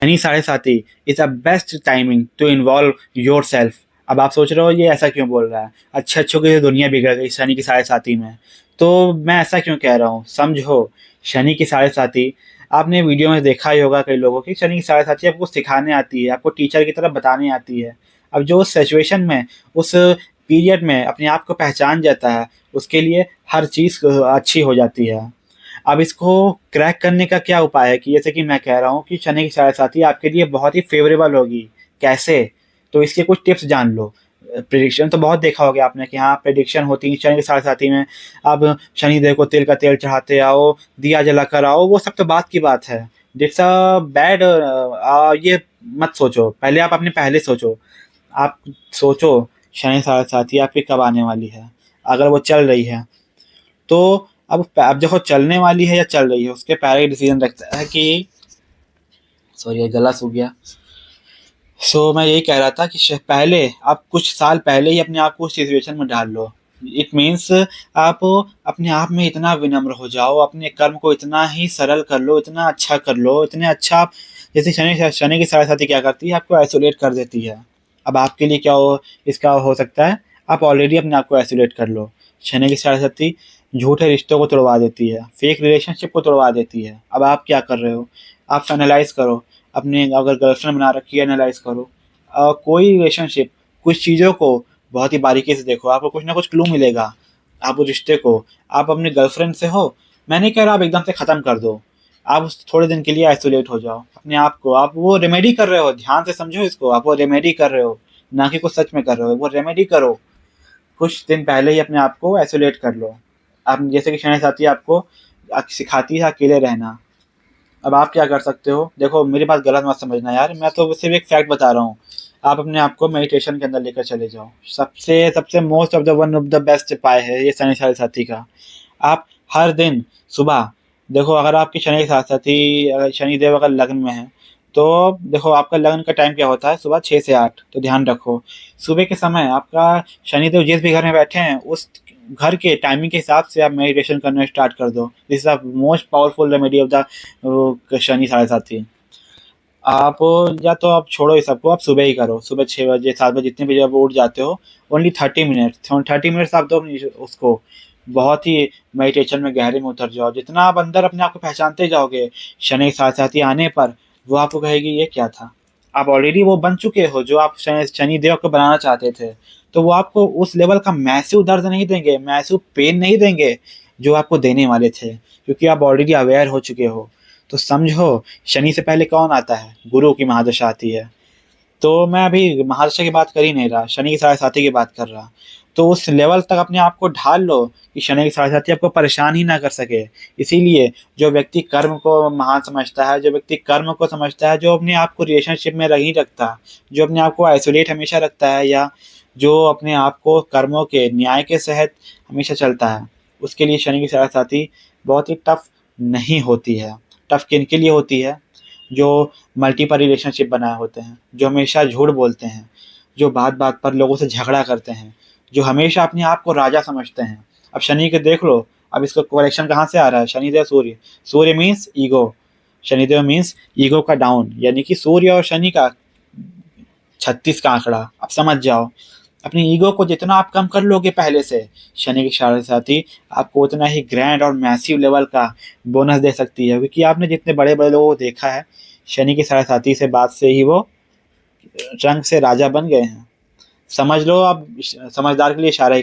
Shani Sade Sati is a best timing to involve yourself. अब आप सोच रहे हो ये ऐसा क्यों बोल रहा है, अच्छे अच्छों की दुनिया बिगड़ गई शनि की साढ़े साथी में। तो मैं ऐसा क्यों कह रहा हूँ, समझो। शनि की साढ़े साथी, आपने वीडियो में देखा ही होगा कई लोगों की, शनि की साढ़े साथी आपको सिखाने आती है, आपको टीचर की तरह बताने आती है। अब जो उस सिचुएशन में, उस पीरियड में अपने आप को पहचान जाता है, उसके लिए हर चीज़ अच्छी हो जाती है। अब इसको क्रैक करने का क्या उपाय है, कि जैसे कि मैं कह रहा हूँ कि शनि की साढ़े साथी आपके लिए बहुत ही फेवरेबल होगी। कैसे? तो इसके कुछ टिप्स जान लो। प्रिडिक्शन तो बहुत देखा होगा आपने कि हाँ प्रिडिक्शन होती है शनि की साढ़े साथी में। अब शनिदेव को तिल का तेल चढ़ाते आओ, दिया जलाकर आओ, वो सब तो बात की बात है। इट्स अ बैड, ये मत सोचो, पहले आप अपने पहले सोचो। आप सोचो शनि साढ़े साथी आपकी कब आने वाली है। अगर वो चल रही है तो अब देखो चलने वाली है या चल रही है, उसके पहले ही डिसीजन रखता है कि, सॉरी गला सूख गया। मैं यही कह रहा था कि पहले आप कुछ साल पहले ही अपने आप को उस सिचुएशन में डाल लो। इट मीन्स आप अपने आप में इतना विनम्र हो जाओ, अपने कर्म को इतना ही सरल कर लो, इतना अच्छा कर लो, इतने अच्छा आप, जैसे शनि शनि की साढ़े साथी क्या करती है, आपको आइसोलेट कर देती है। अब आपके लिए क्या हो, इसका हो सकता है आप ऑलरेडी अपने आप को आइसोलेट कर लो। शनि की साढ़े साथी झूठे रिश्तों को तोड़वा देती है, फेक रिलेशनशिप को तोड़वा देती है। अब आप क्या कर रहे हो, आप एनालाइज करो। अपने अगर गर्लफ्रेंड बना रखी है, एनालाइज करो। कोई रिलेशनशिप, कुछ चीज़ों को बहुत ही बारीकी से देखो, आपको कुछ ना कुछ क्लू मिलेगा। आप उस रिश्ते को, आप अपने गर्लफ्रेंड से हो, मैं नहीं कह रहा आप एकदम से ख़त्म कर दो। आप थोड़े दिन के लिए आइसोलेट हो जाओ अपने आप को, आप वो रेमेडी कर रहे हो, ध्यान से समझो इसको, आप वो रेमेडी कर रहे हो, ना कि कुछ सच में कर रहे हो, वो रेमेडी करो। कुछ दिन पहले ही अपने आप को आइसोलेट कर लो। आप जैसे कि शनि साथी आपको सिखाती है अकेले रहना। अब आप क्या कर सकते हो, देखो मेरी बात गलत मत समझना यार, मैं तो सिर्फ एक फैक्ट बता रहा हूँ। आप अपने आप को मेडिटेशन के अंदर लेकर चले जाओ। सबसे सबसे most of the one of the best उपाय है ये शनि साढ़े साथी का। आप हर दिन सुबह, देखो अगर आपकी शनि के साथ साथ ही शनिदेव अगर लग्न में है, तो देखो आपका लग्न का टाइम क्या होता है, सुबह 6 से 8, तो ध्यान रखो सुबह के समय आपका शनिदेव जिस भी घर में बैठे हैं उस घर के टाइमिंग के हिसाब से आप मेडिटेशन करना स्टार्ट कर दो। This is the most powerful remedy of the Shani Sade साथी। आप, या तो आप छोड़ो ये सबको, आप सुबह ही करो, सुबह 6 बजे 7 बजे जितने बजे आप उठ जाते हो, ओनली 30 मिनट, 30 मिनट्स आप दो उसको। बहुत ही मेडिटेशन में गहरे में उतर जाओ, जितना आप अंदर अपने आप को पहचानते जाओगे, शनि के साथ साथ ही आने पर वो आपको कहेगी ये क्या था। आप ऑलरेडी वो बन चुके हो जो आप शनि देव को बनाना चाहते थे। तो वो आपको उस लेवल का मैसिव दर्द नहीं देंगे, मैसिव पेन नहीं देंगे जो आपको देने वाले थे, क्योंकि आप ऑलरेडी अवेयर हो चुके हो। तो समझो, शनि से पहले कौन आता है, गुरु की महादशा आती है। तो मैं अभी महादशा की बात कर ही नहीं रहा, शनि की साढ़े साथी की बात कर रहा। तो उस लेवल तक अपने आप को ढाल लो कि शनि की साढ़े साथी आपको परेशान ही ना कर सके। इसीलिए जो व्यक्ति कर्म को महान समझता है, जो व्यक्ति कर्म को समझता है, जो अपने आप को रिलेशनशिप में नहीं रखता, जो अपने आप को आइसोलेट हमेशा रखता है, या जो अपने आप को कर्मों के न्याय के तहत हमेशा चलता है, उसके लिए शनि की साढ़े साथी बहुत ही टफ नहीं होती है। टफ किन के लिए होती है, जो मल्टीपल रिलेशनशिप बनाए होते हैं, जो हमेशा झूठ बोलते हैं, जो बात बात पर लोगों से झगड़ा करते हैं, जो हमेशा अपने आप को राजा समझते हैं। अब शनि के देख लो, अब इसका करेक्शन कहाँ से आ रहा है, Shanidev Surya. Surya means ego, Shanidev means ego का डाउन, यानी कि सूर्य और शनि का 36 का आंकड़ा। अब समझ जाओ, अपनी ईगो को जितना आप कम कर लोगे पहले से, शनि की साढ़े साथी आपको उतना ही ग्रैंड और मैसिव लेवल का बोनस दे सकती है। क्योंकि आपने जितने बड़े बड़े लोगों को देखा है, शनि की साढ़े साथी से बात से ही वो रंग से राजा बन गए हैं। समझ लो, अब समझदार के लिए इशारा ही